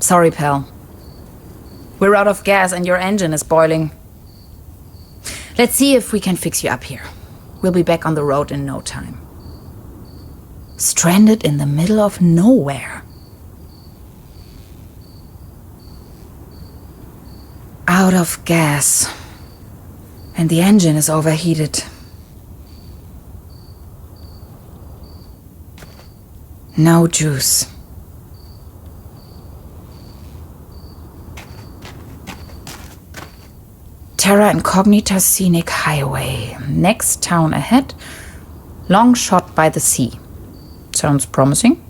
Sorry, pal. We're out of gas and your engine is boiling. Let's see if we can fix you up here. We'll be back on the road in no time. Stranded in the middle of nowhere. Out of gas. And the engine is overheated. No juice. Terra Incognita Scenic Highway. Next town ahead. Long shot by the sea. Sounds promising.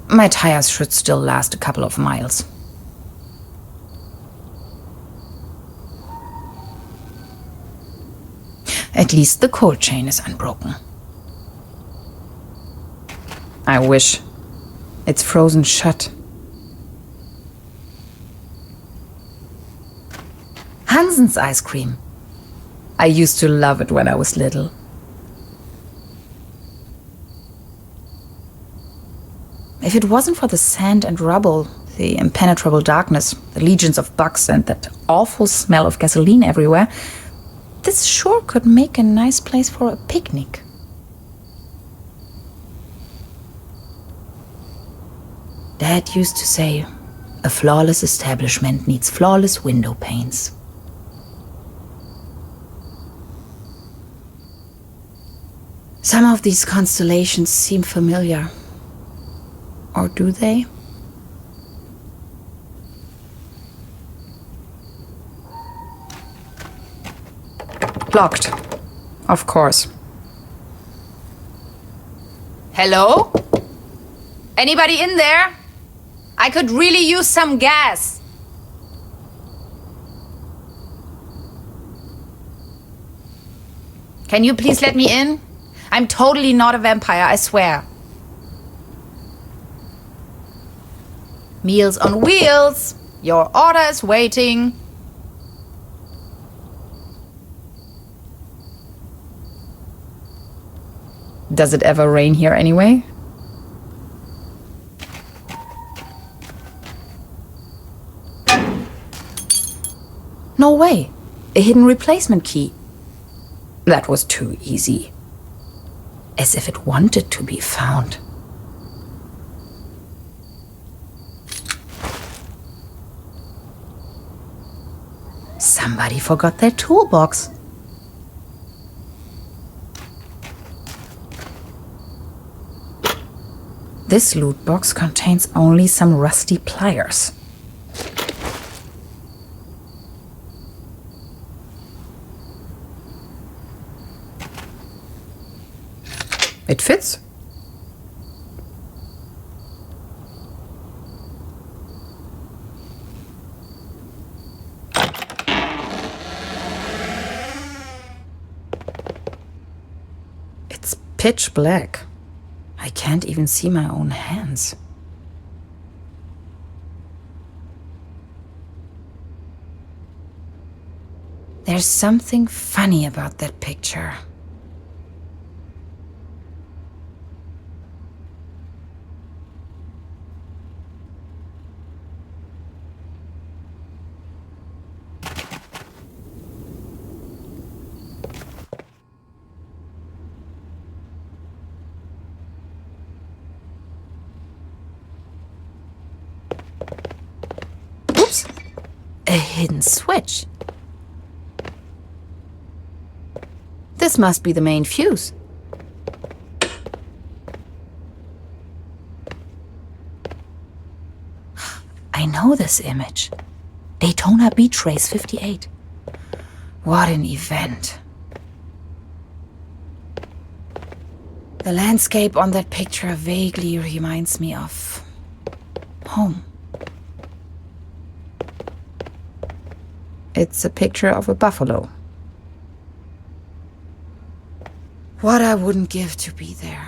My tires should still last a couple of miles. At least the cold chain is unbroken. I wish. It's frozen shut. Hansen's ice cream. I used to love it when I was little. If it wasn't for the sand and rubble, the impenetrable darkness, the legions of bugs, and that awful smell of gasoline everywhere, this sure could make a nice place for a picnic. Dad used to say, a flawless establishment needs flawless window panes. Some of these constellations seem familiar. Or do they? Locked. Of course. Hello? Anybody in there? I could really use some gas. Can you please let me in? I'm totally not a vampire, I swear. Meals on Wheels. Your order is waiting. Does it ever rain here anyway? No way. A hidden replacement key. That was too easy. As if it wanted to be found. Somebody forgot their toolbox. This loot box contains only some rusty pliers. It fits. It's pitch black. I can't even see my own hands. There's something funny about that picture. A hidden switch. This must be the main fuse. I know this image. Daytona Beach Race 58. What an event. The landscape on that picture vaguely reminds me of home. It's a picture of a buffalo. What I wouldn't give to be there.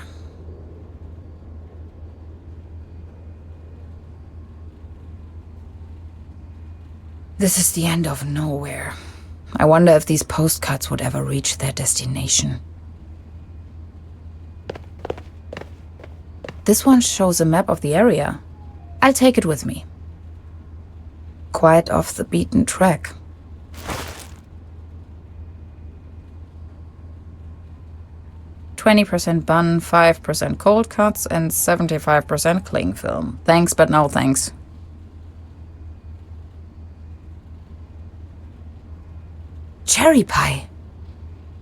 This is the end of nowhere. I wonder if these postcards would ever reach their destination. This one shows a map of the area. I'll take it with me. Quite off the beaten track. "20% bun, 5% cold cuts, and 75% cling film. Thanks, but no thanks." Cherry pie.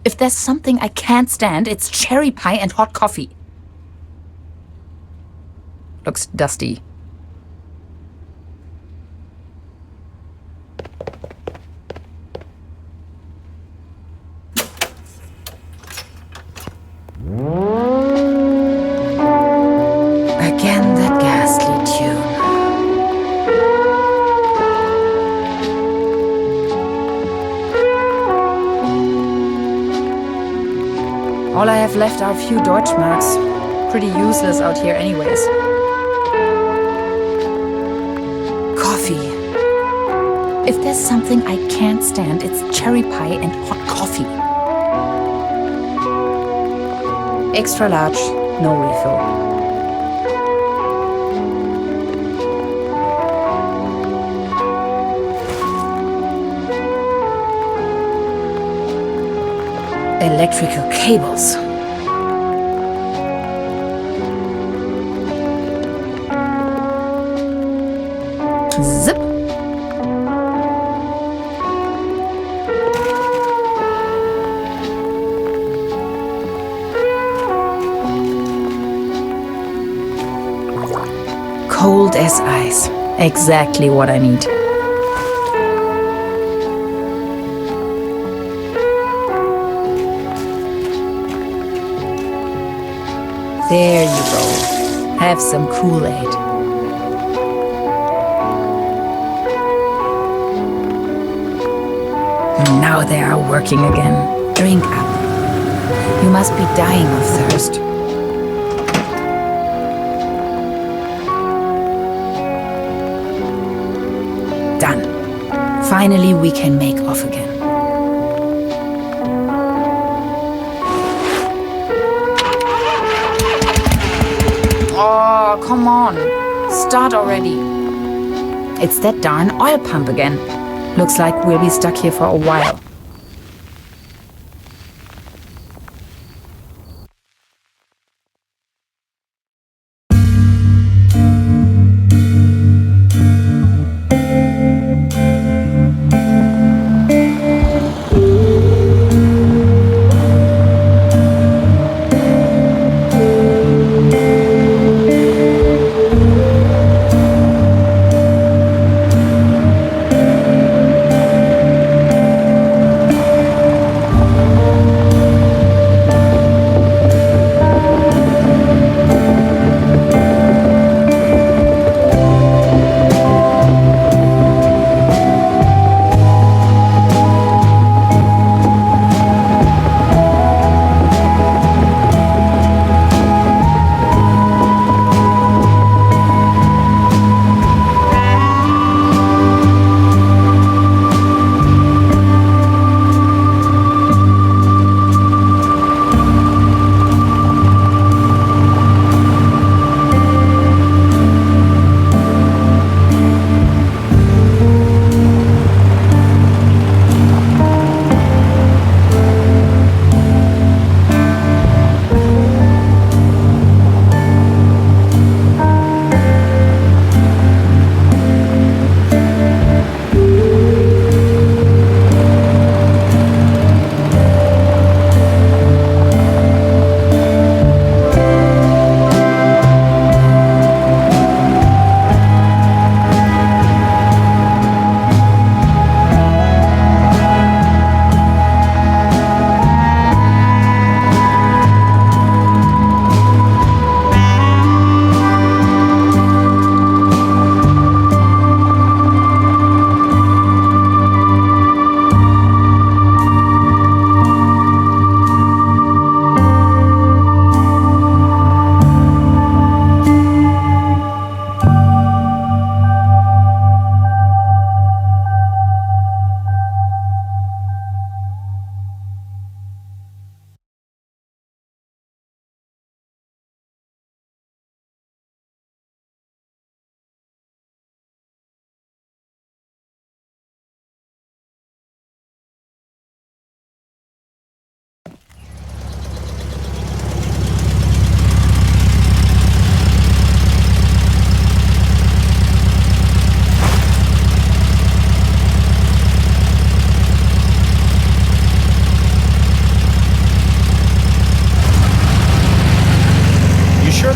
If there's something I can't stand, it's cherry pie and hot coffee. Looks dusty. Again, that ghastly tune. All I have left are a few Deutschmarks. Pretty useless out here anyways. Coffee. If there's something I can't stand, it's cherry pie and hot coffee. Extra large, no refill. Electrical cables. Zip. Cold as ice. Exactly what I need. There you go. Have some Kool-Aid. Now they are working again. Drink up. You must be dying of thirst. Done. Finally, we can make off again. Oh, come on. Start already. It's that darn oil pump again. Looks like we'll be stuck here for a while.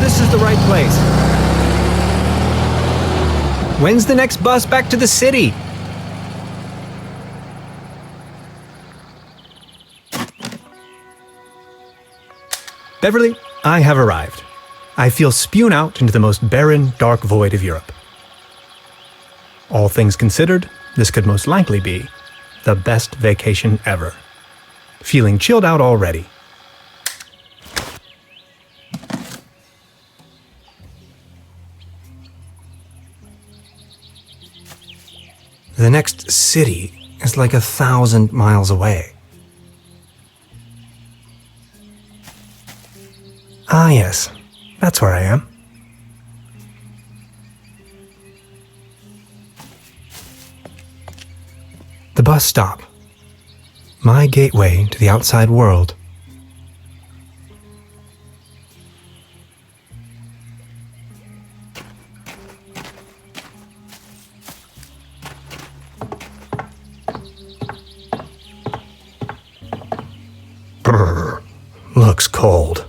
this is the right place. When's the next bus back to the city? Beverly, I have arrived. I feel spewed out into the most barren, dark void of Europe. All things considered, this could most likely be the best vacation ever. Feeling chilled out already. The next city is like 1,000 miles away. Ah, yes, that's where I am. The bus stop. My gateway to the outside world. Brr, looks cold.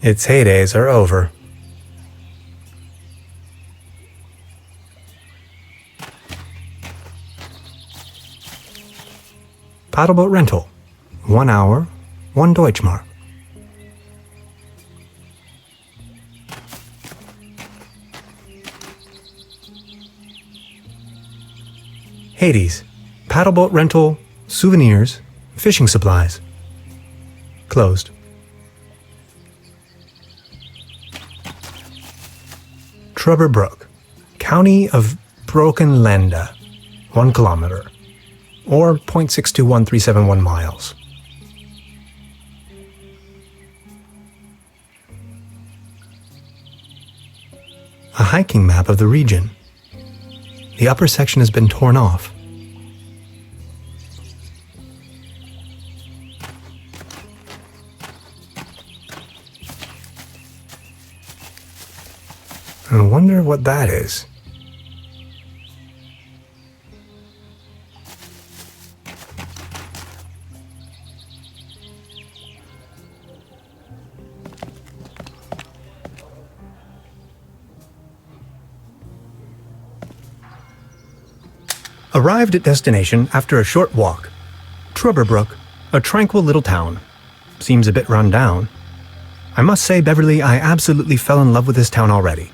Its heydays are over. Paddleboat rental. 1 hour, 1 Deutschmark. Hades. Paddleboat rental, souvenirs, fishing supplies. Closed. Trüberbrook, county of Brokenlande, 1 kilometer, or 0.621371 miles. A hiking map of the region. The upper section has been torn off. I wonder what that is. Arrived at destination after a short walk. Trüberbrook, a tranquil little town. Seems a bit run down. I must say, Beverly, I absolutely fell in love with this town already.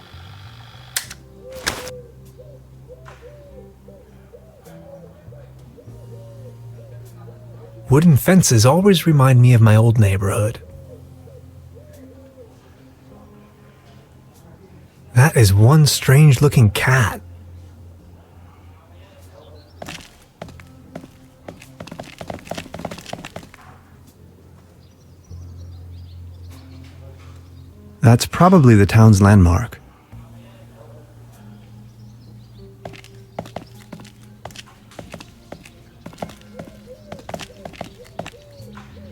Wooden fences always remind me of my old neighborhood. That is one strange-looking cat. That's probably the town's landmark.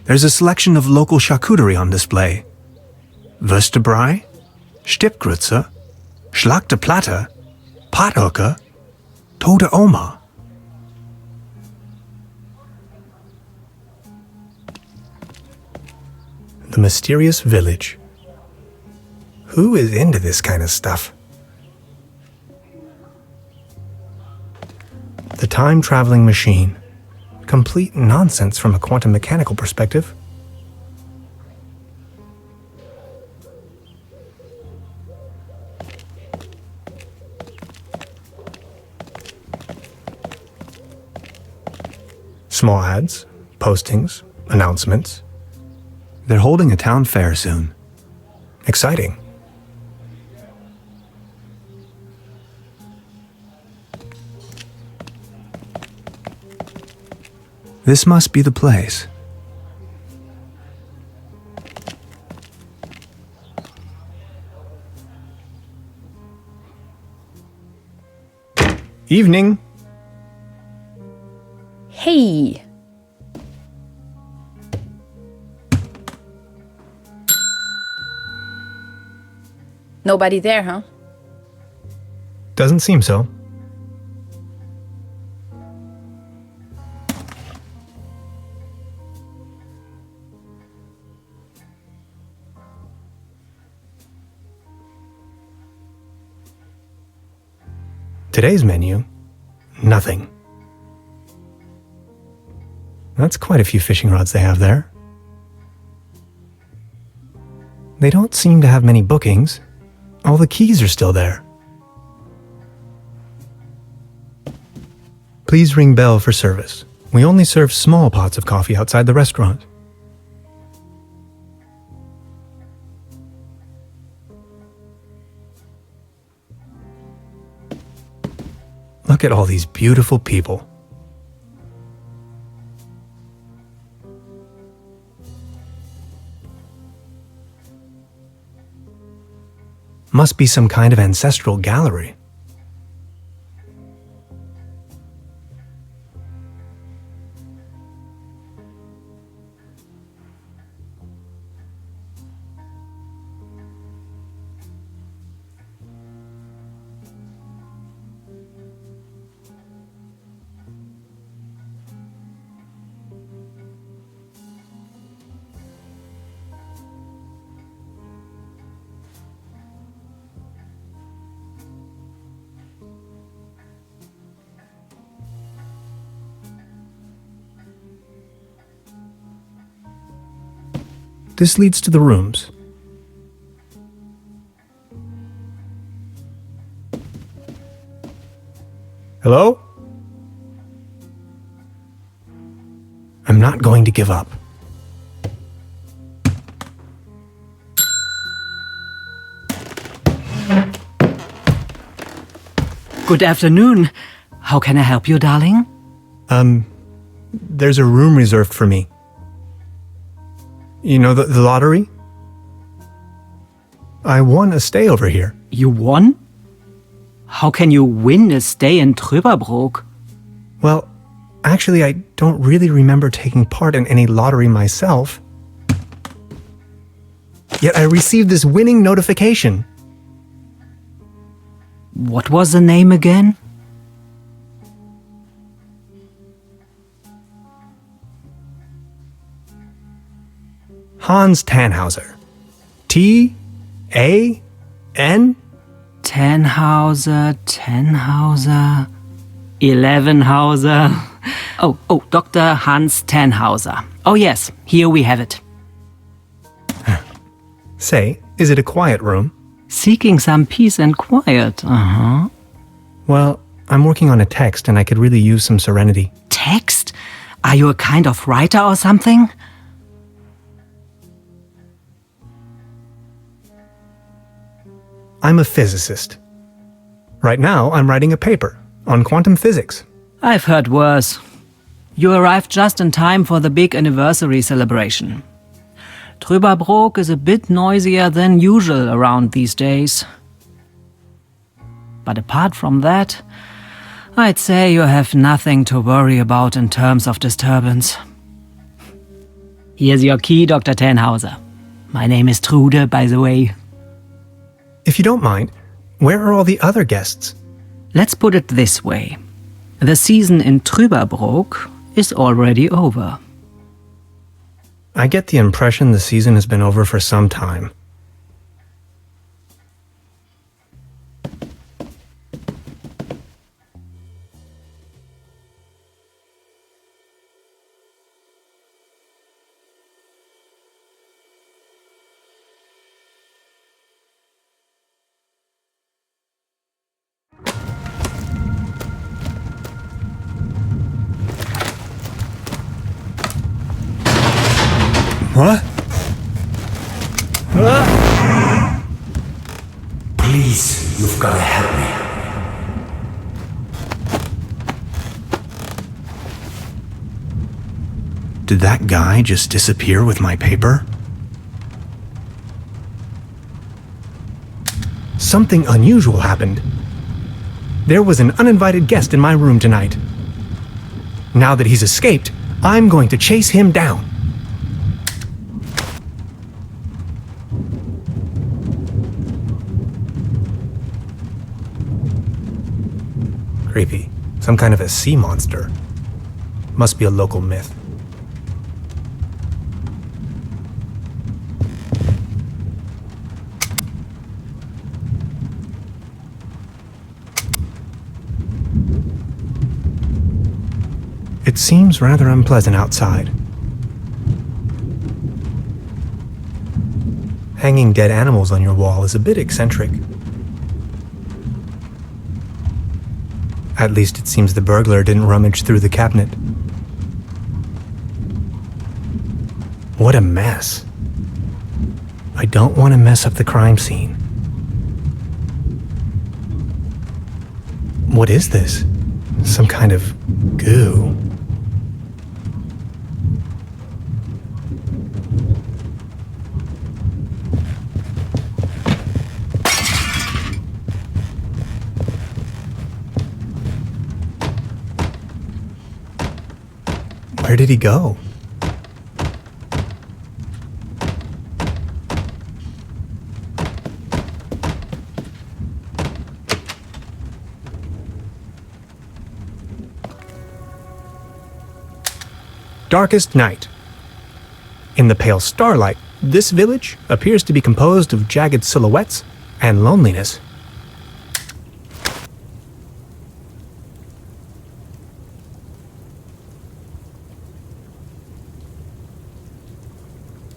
There's a selection of local charcuterie on display. Würstebrei, Stippgrütze, Schlagte Platte, Pothoeke, Tote Oma. The mysterious village. Who is into this kind of stuff? The time-traveling machine. Complete nonsense from a quantum mechanical perspective. Small ads, postings, announcements. They're holding a town fair soon. Exciting. This must be the place. Evening. Hey! Nobody there, huh? Doesn't seem so. Today's menu, nothing. That's quite a few fishing rods they have there. They don't seem to have many bookings. All the keys are still there. Please ring bell for service. We only serve small pots of coffee outside the restaurant. Look at all these beautiful people. Must be some kind of ancestral gallery. This leads to the rooms. Hello? I'm not going to give up. Good afternoon. How can I help you, darling? There's a room reserved for me. You know the lottery? I won a stay over here. You won? How can you win a stay in Trüberbrook? Well, actually, I don't really remember taking part in any lottery myself. Yet I received this winning notification. What was the name again? Hans Tannhauser. T-A-N? Tannhauser, 11hauser. Oh, Dr. Hans Tannhauser. Oh yes, here we have it. Say, is it a quiet room? Seeking some peace and quiet, Well, I'm working on a text and I could really use some serenity. Text? Are you a kind of writer or something? I'm a physicist. Right now, I'm writing a paper on quantum physics. I've heard worse. You arrived just in time for the big anniversary celebration. Trüberbrook is a bit noisier than usual around these days. But apart from that, I'd say you have nothing to worry about in terms of disturbance. Here's your key, Dr. Tannhauser. My name is Trude, by the way. If you don't mind, where are all the other guests? Let's put it this way. The season in Trüberbrook is already over. I get the impression the season has been over for some time. What? Please, you've got to help me. Did that guy just disappear with my paper? Something unusual happened. There was an uninvited guest in my room tonight. Now that he's escaped, I'm going to chase him down. Creepy. Some kind of a sea monster. Must be a local myth. It seems rather unpleasant outside. Hanging dead animals on your wall is a bit eccentric. At least it seems the burglar didn't rummage through the cabinet. What a mess. I don't want to mess up the crime scene. What is this? Some kind of goo. Where did he go? Darkest night. In the pale starlight, this village appears to be composed of jagged silhouettes and loneliness.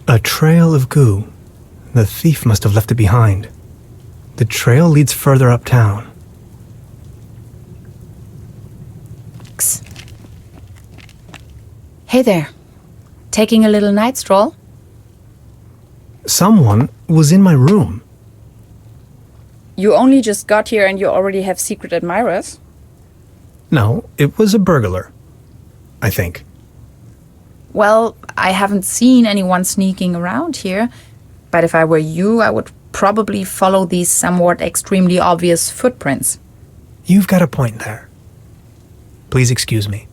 A trail of goo. The thief must have left it behind. The trail leads further uptown. Hey there. Taking a little night stroll? Someone was in my room. You only just got here and you already have secret admirers? No, it was a burglar. I think. Well, I haven't seen anyone sneaking around here, but if I were you, I would probably follow these somewhat extremely obvious footprints. You've got a point there. Please excuse me.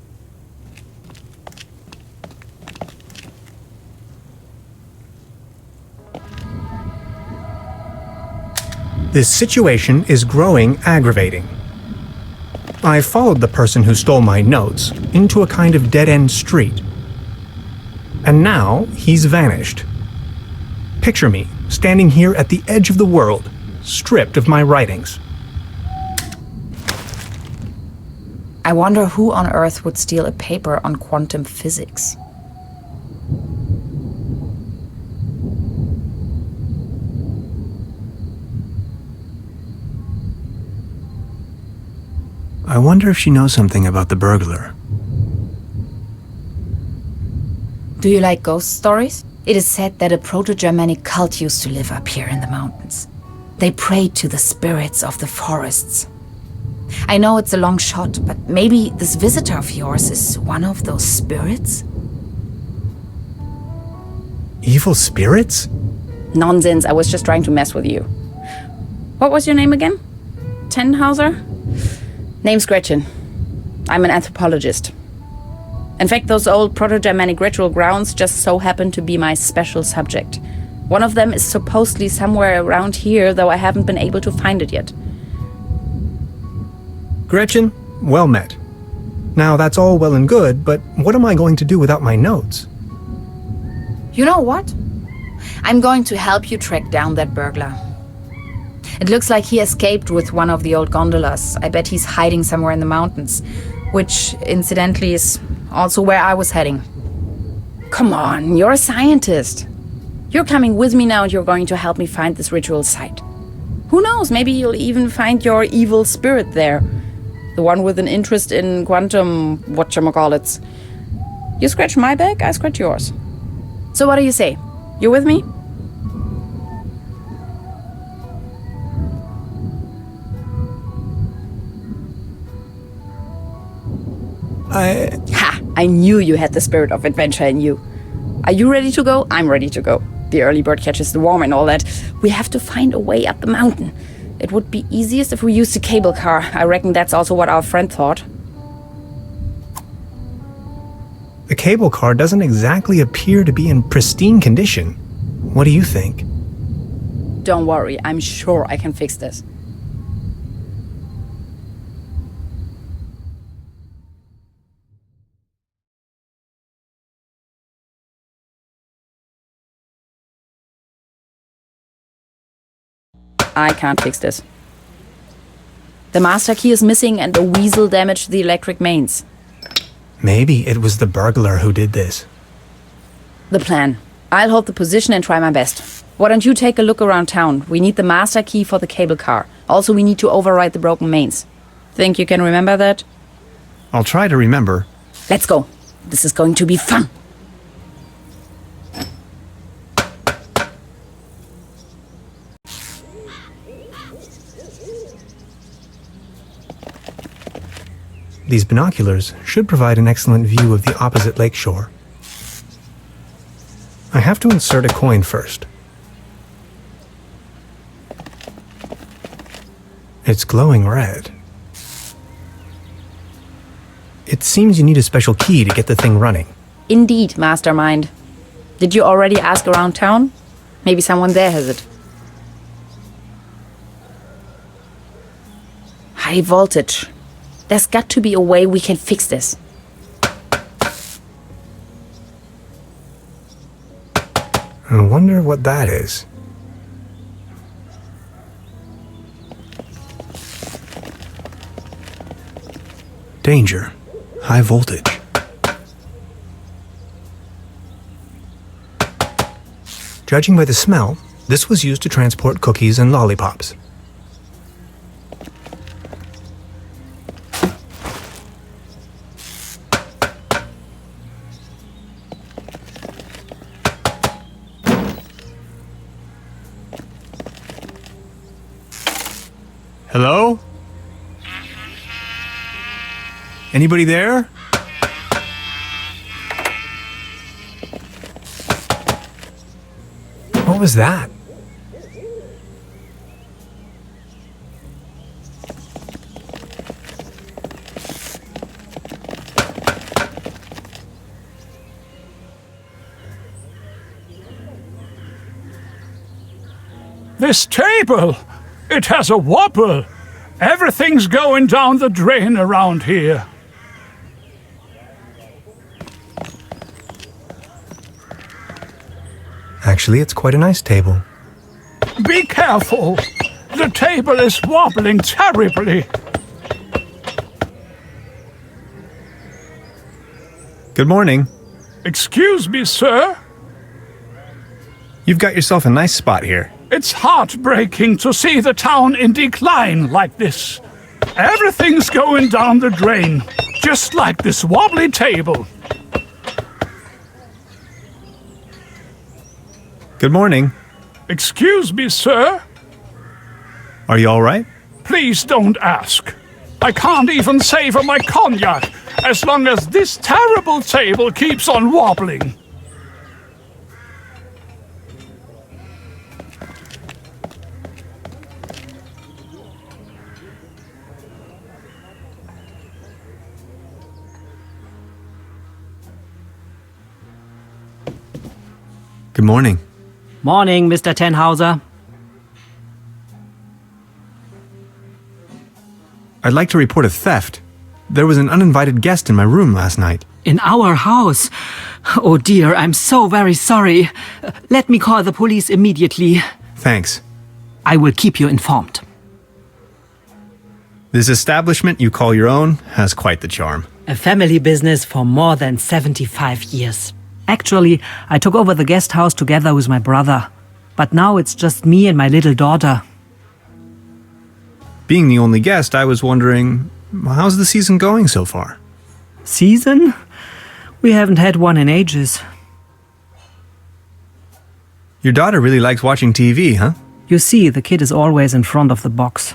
This situation is growing aggravating. I followed the person who stole my notes into a kind of dead-end street. And now he's vanished. Picture me standing here at the edge of the world, stripped of my writings. I wonder who on earth would steal a paper on quantum physics. I wonder if she knows something about the burglar. Do you like ghost stories? It is said that a Proto-Germanic cult used to live up here in the mountains. They prayed to the spirits of the forests. I know it's a long shot, but maybe this visitor of yours is one of those spirits? Evil spirits? Nonsense, I was just trying to mess with you. What was your name again? Tenhauser? Name's Gretchen. I'm an anthropologist. In fact, those old Proto-Germanic ritual grounds just so happen to be my special subject. One of them is supposedly somewhere around here, though I haven't been able to find it yet. Gretchen, well met. Now that's all well and good, but what am I going to do without my notes? You know what? I'm going to help you track down that burglar. It looks like he escaped with one of the old gondolas. I bet he's hiding somewhere in the mountains, which, incidentally, is also where I was heading. Come on, you're a scientist. You're coming with me now and you're going to help me find this ritual site. Who knows, maybe you'll even find your evil spirit there. The one with an interest in quantum whatchamacallits. You scratch my back, I scratch yours. So what do you say? You with me? Ha! I knew you had the spirit of adventure in you. Are you ready to go? I'm ready to go. The early bird catches the worm and all that. We have to find a way up the mountain. It would be easiest if we used a cable car. I reckon that's also what our friend thought. The cable car doesn't exactly appear to be in pristine condition. What do you think? Don't worry, I'm sure I can fix this. I can't fix this. The master key is missing and the weasel damaged the electric mains. Maybe it was the burglar who did this. The plan. I'll hold the position and try my best. Why don't you take a look around town? We need the master key for the cable car. Also, we need to override the broken mains. Think you can remember that? I'll try to remember. Let's go. This is going to be fun. These binoculars should provide an excellent view of the opposite lakeshore. I have to insert a coin first. It's glowing red. It seems you need a special key to get the thing running. Indeed, mastermind. Did you already ask around town? Maybe someone there has it. High voltage. There's got to be a way we can fix this. I wonder what that is. Danger. High voltage. Judging by the smell, this was used to transport cookies and lollipops. Hello? Anybody there? What was that? This table! It has a wobble! Everything's going down the drain around here. Actually, it's quite a nice table. Be careful! The table is wobbling terribly. Good morning. Excuse me, sir? You've got yourself a nice spot here. It's heartbreaking to see the town in decline like this. Everything's going down the drain, just like this wobbly table. Good morning. Excuse me, sir? Are you all right? Please don't ask. I can't even savor my cognac as long as this terrible table keeps on wobbling. Good morning. Morning, Mr. Tenhauser. I'd like to report a theft. There was an uninvited guest in my room last night. In our house? Oh dear, I'm so very sorry. Let me call the police immediately. Thanks. I will keep you informed. This establishment you call your own has quite the charm. A family business for more than 75 years. Actually, I took over the guest house together with my brother. But now it's just me and my little daughter. Being the only guest, I was wondering, how's the season going so far? Season? We haven't had one in ages. Your daughter really likes watching TV, huh? You see, the kid is always in front of the box.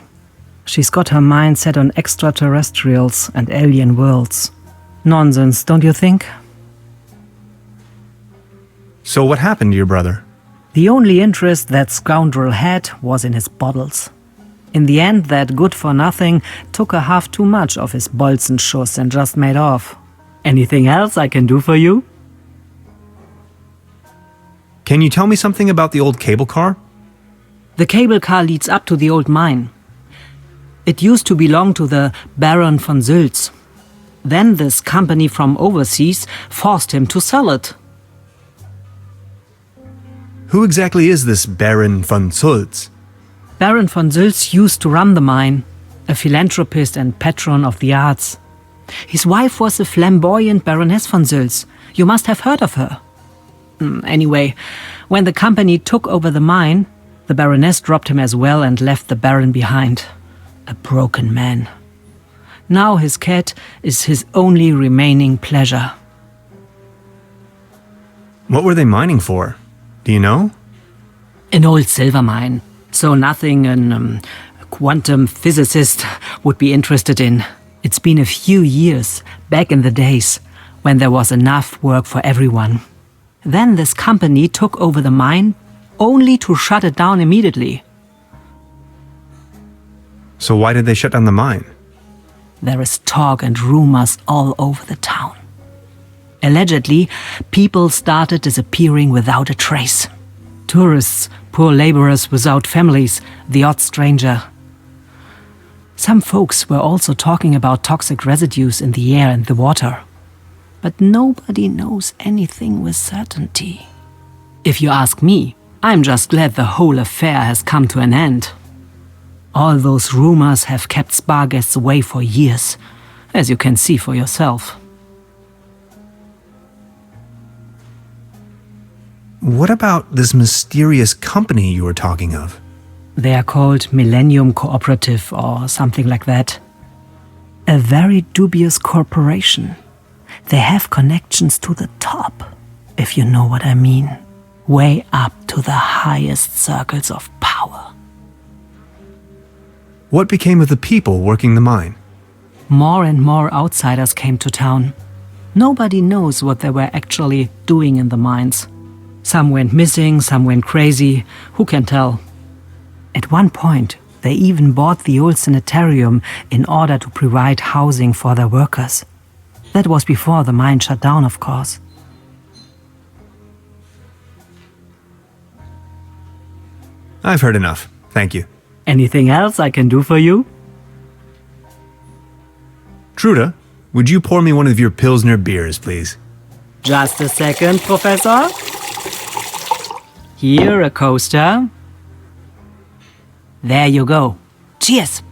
She's got her mind set on extraterrestrials and alien worlds. Nonsense, don't you think? So what happened to your brother? The only interest that scoundrel had was in his bottles. In the end, that good-for-nothing took a half too much of his Bolzenschuss and just made off. Anything else I can do for you? Can you tell me something about the old cable car? The cable car leads up to the old mine. It used to belong to the Baron von Sülz. Then this company from overseas forced him to sell it. Who exactly is this Baron von Sülz? Baron von Sülz used to run the mine, a philanthropist and patron of the arts. His wife was the flamboyant Baroness von Sülz. You must have heard of her. Anyway, when the company took over the mine, the Baroness dropped him as well and left the Baron behind. A broken man. Now his cat is his only remaining pleasure. What were they mining for? Do you know? An old silver mine. So nothing a quantum physicist would be interested in. It's been a few years, back in the days, when there was enough work for everyone. Then this company took over the mine, only to shut it down immediately. So why did they shut down the mine? There is talk and rumors all over the town. Allegedly, people started disappearing without a trace. Tourists, poor laborers without families, the odd stranger. Some folks were also talking about toxic residues in the air and the water. But nobody knows anything with certainty. If you ask me, I'm just glad the whole affair has come to an end. All those rumors have kept spa guests away for years, as you can see for yourself. What about this mysterious company you were talking of? They are called Millennium Cooperative or something like that. A very dubious corporation. They have connections to the top, if you know what I mean. Way up to the highest circles of power. What became of the people working the mine? More and more outsiders came to town. Nobody knows what they were actually doing in the mines. Some went missing, some went crazy. Who can tell? At one point, they even bought the old sanitarium in order to provide housing for their workers. That was before the mine shut down, of course. I've heard enough. Thank you. Anything else I can do for you? Trude, would you pour me one of your Pilsner beers, please? Just a second, Professor. Here, a coaster. There you go. Cheers!